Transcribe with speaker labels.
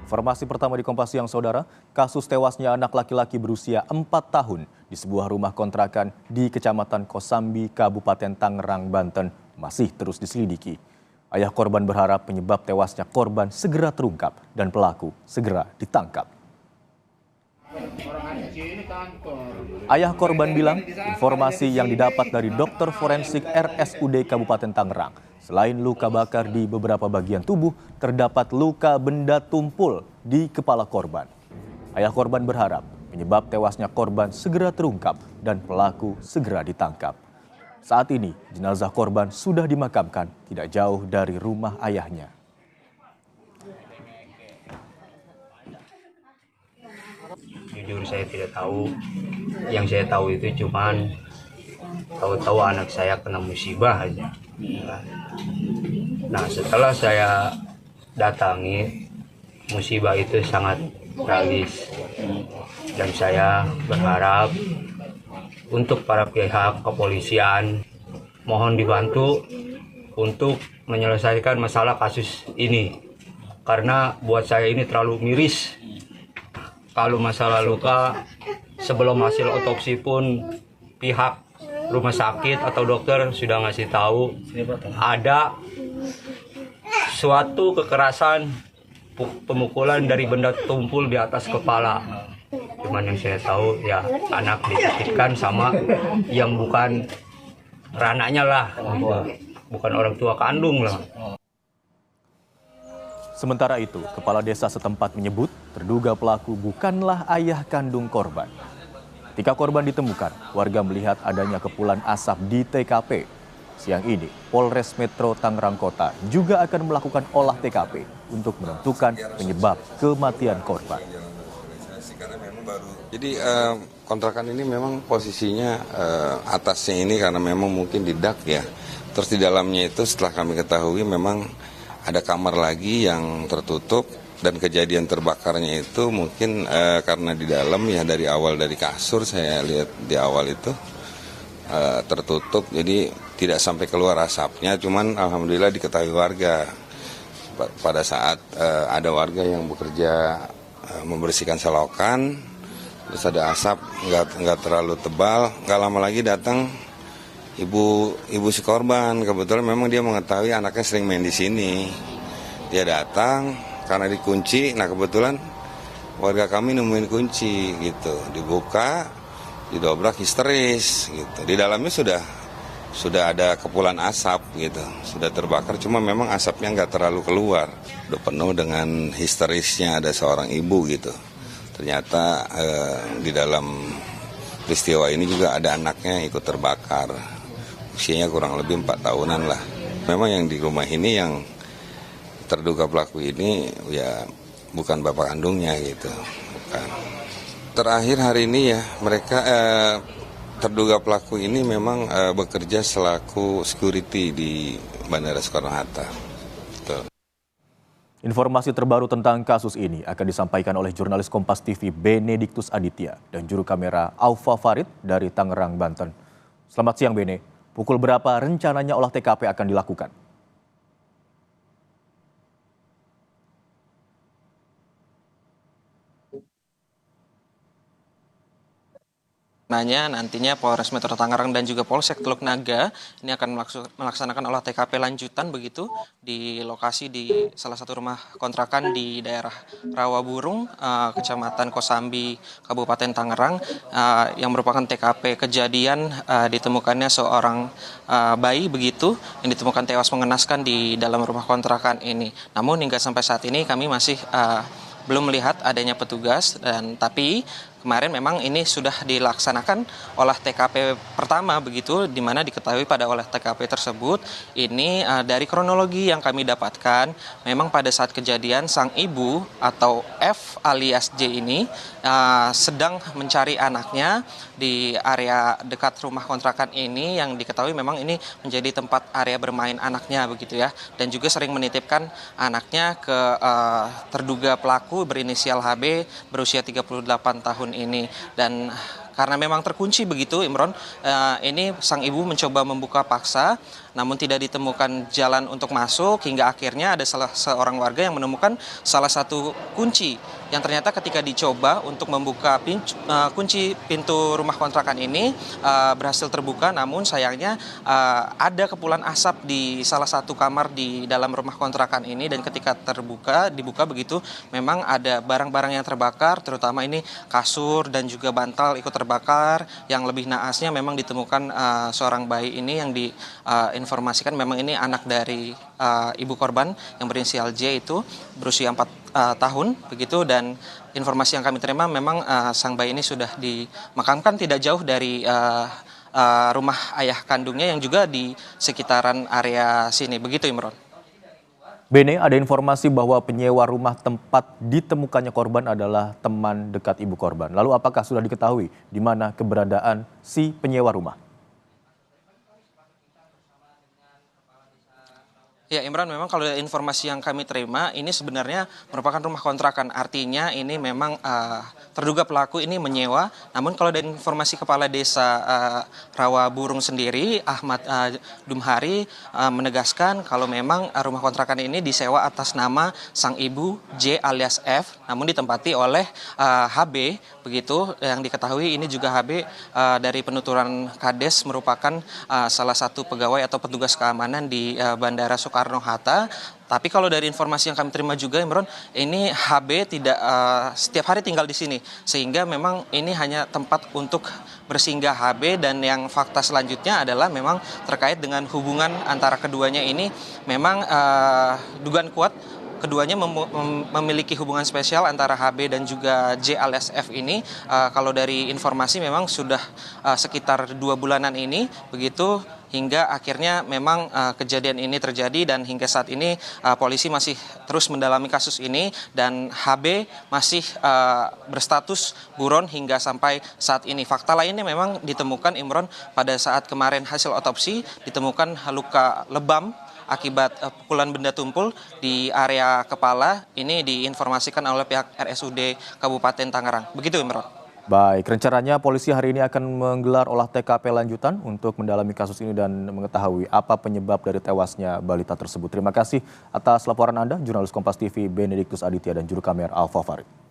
Speaker 1: Informasi pertama di Kompas Siang, Saudara, kasus tewasnya anak laki-laki berusia 4 tahun di sebuah rumah kontrakan di Kecamatan Kosambi, Kabupaten Tangerang, Banten masih terus diselidiki. Ayah korban berharap penyebab tewasnya korban segera terungkap dan pelaku segera ditangkap. Ayah korban bilang informasi yang didapat dari dokter forensik RSUD Kabupaten Tangerang, selain luka bakar di beberapa bagian tubuh, terdapat luka benda tumpul di kepala korban. Ayah korban berharap penyebab tewasnya korban segera terungkap dan pelaku segera ditangkap. Saat ini jenazah korban sudah dimakamkan tidak jauh dari rumah ayahnya.
Speaker 2: Jujur saya tidak tahu, yang saya tahu itu cuman tahu-tahu anak saya kena musibah aja. Nah setelah saya datangi, musibah itu sangat tragis dan saya berharap untuk para pihak kepolisian mohon dibantu untuk menyelesaikan masalah kasus ini karena buat saya ini terlalu miris. Kalau masalah luka, sebelum hasil otopsi pun pihak rumah sakit atau dokter sudah ngasih tahu ada suatu kekerasan pemukulan dari benda tumpul di atas kepala. Cuman yang saya tahu ya anak dititipkan sama yang bukan rananya lah, bukan orang tua kandung lah.
Speaker 1: Sementara itu, kepala desa setempat menyebut terduga pelaku bukanlah ayah kandung korban. Ketika korban ditemukan, warga melihat adanya kepulan asap di TKP. Siang ini, Polres Metro Tangerang Kota juga akan melakukan olah TKP untuk menentukan penyebab kematian korban.
Speaker 3: Jadi kontrakan ini memang posisinya atasnya ini karena memang mungkin di dak ya. Terus di dalamnya itu setelah kami ketahui memang ada kamar lagi yang tertutup dan kejadian terbakarnya itu mungkin karena di dalam ya dari awal dari kasur saya lihat di awal itu tertutup jadi tidak sampai keluar asapnya, cuman alhamdulillah diketahui warga pada saat ada warga yang bekerja membersihkan selokan terus ada asap nggak terlalu tebal, nggak lama lagi datang ibu si korban. Kebetulan memang dia mengetahui anaknya sering main di sini. Dia datang karena dikunci. Nah kebetulan warga kami nemuin kunci gitu. Dibuka, didobrak histeris gitu. Di dalamnya sudah ada kepulan asap gitu. Sudah terbakar cuma memang asapnya nggak terlalu keluar. Udah penuh dengan histerisnya ada seorang ibu gitu. Ternyata di dalam peristiwa ini juga ada anaknya yang ikut terbakar. Usianya kurang lebih 4 tahunan lah. Memang yang di rumah ini yang terduga pelaku ini ya bukan bapak kandungnya gitu. Bukan. Terakhir hari ini ya mereka terduga pelaku ini memang bekerja selaku security di Bandara Soekarno-Hatta. Betul.
Speaker 1: Informasi terbaru tentang kasus ini akan disampaikan oleh jurnalis Kompas TV Benediktus Aditya dan juru kamera Aufa Farid dari Tangerang, Banten. Selamat siang Bene. Pukul berapa rencananya olah TKP akan dilakukan?
Speaker 4: Nantinya Polres Metro Tangerang dan juga Polsek Teluk Naga ini akan melaksanakan olah TKP lanjutan begitu di lokasi di salah satu rumah kontrakan di daerah Rawaburung, Kecamatan Kosambi, Kabupaten Tangerang, yang merupakan TKP kejadian ditemukannya seorang bayi begitu yang ditemukan tewas mengenaskan di dalam rumah kontrakan ini. Namun hingga sampai saat ini kami masih belum melihat adanya petugas tapi kemarin memang ini sudah dilaksanakan olah TKP pertama begitu, di mana diketahui pada olah TKP tersebut ini dari kronologi yang kami dapatkan memang pada saat kejadian sang ibu atau F alias J ini sedang mencari anaknya di area dekat rumah kontrakan ini yang diketahui memang ini menjadi tempat area bermain anaknya begitu ya, dan juga sering menitipkan anaknya ke terduga pelaku berinisial HB berusia 38 tahun ini. Dan karena memang terkunci begitu Imron, ini sang ibu mencoba membuka paksa namun tidak ditemukan jalan untuk masuk, hingga akhirnya ada salah seorang warga yang menemukan salah satu kunci yang ternyata ketika dicoba untuk membuka kunci pintu rumah kontrakan ini berhasil terbuka, namun sayangnya ada kepulan asap di salah satu kamar di dalam rumah kontrakan ini, dan ketika dibuka begitu memang ada barang-barang yang terbakar, terutama ini kasur dan juga bantal ikut terbakar. Yang lebih naasnya memang ditemukan seorang bayi ini yang diinformasikan memang ini anak dari ibu korban yang berinisial J, itu berusia 4 tahun begitu, dan informasi yang kami terima memang sang bayi ini sudah dimakamkan tidak jauh dari rumah ayah kandungnya yang juga di sekitaran area sini. Begitu, Imron.
Speaker 1: Bene, ada informasi bahwa penyewa rumah tempat ditemukannya korban adalah teman dekat ibu korban. Lalu apakah sudah diketahui di mana keberadaan si penyewa rumah?
Speaker 4: Ya, Imran, memang kalau informasi yang kami terima ini sebenarnya merupakan rumah kontrakan. Artinya ini memang terduga pelaku ini menyewa. Namun kalau dari informasi Kepala Desa Rawa Burung sendiri, Ahmad Dumhari, menegaskan kalau memang rumah kontrakan ini disewa atas nama sang ibu J alias F, namun ditempati oleh HB. Begitu yang diketahui, ini juga HB dari penuturan Kades merupakan salah satu pegawai atau petugas keamanan di Bandara Soekarno-Hatta. Tapi kalau dari informasi yang kami terima juga, Imron, ini HB tidak setiap hari tinggal di sini, sehingga memang ini hanya tempat untuk bersinggah HB. Dan yang fakta selanjutnya adalah memang terkait dengan hubungan antara keduanya ini, memang dugaan kuat keduanya memiliki hubungan spesial antara HB dan juga J alias F ini. Kalau dari informasi memang sudah sekitar 2 bulanan ini, begitu, hingga akhirnya memang kejadian ini terjadi, dan hingga saat ini polisi masih terus mendalami kasus ini, dan HB masih berstatus buron hingga sampai saat ini. Fakta lainnya memang ditemukan, Imron, pada saat kemarin hasil otopsi ditemukan luka lebam akibat pukulan benda tumpul di area kepala. Ini diinformasikan oleh pihak RSUD Kabupaten Tangerang. Begitu, Imron.
Speaker 1: Baik, rencananya polisi hari ini akan menggelar olah TKP lanjutan untuk mendalami kasus ini dan mengetahui apa penyebab dari tewasnya balita tersebut. Terima kasih atas laporan Anda, jurnalis Kompas TV Benediktus Aditya dan juru kamera Alfa Farid.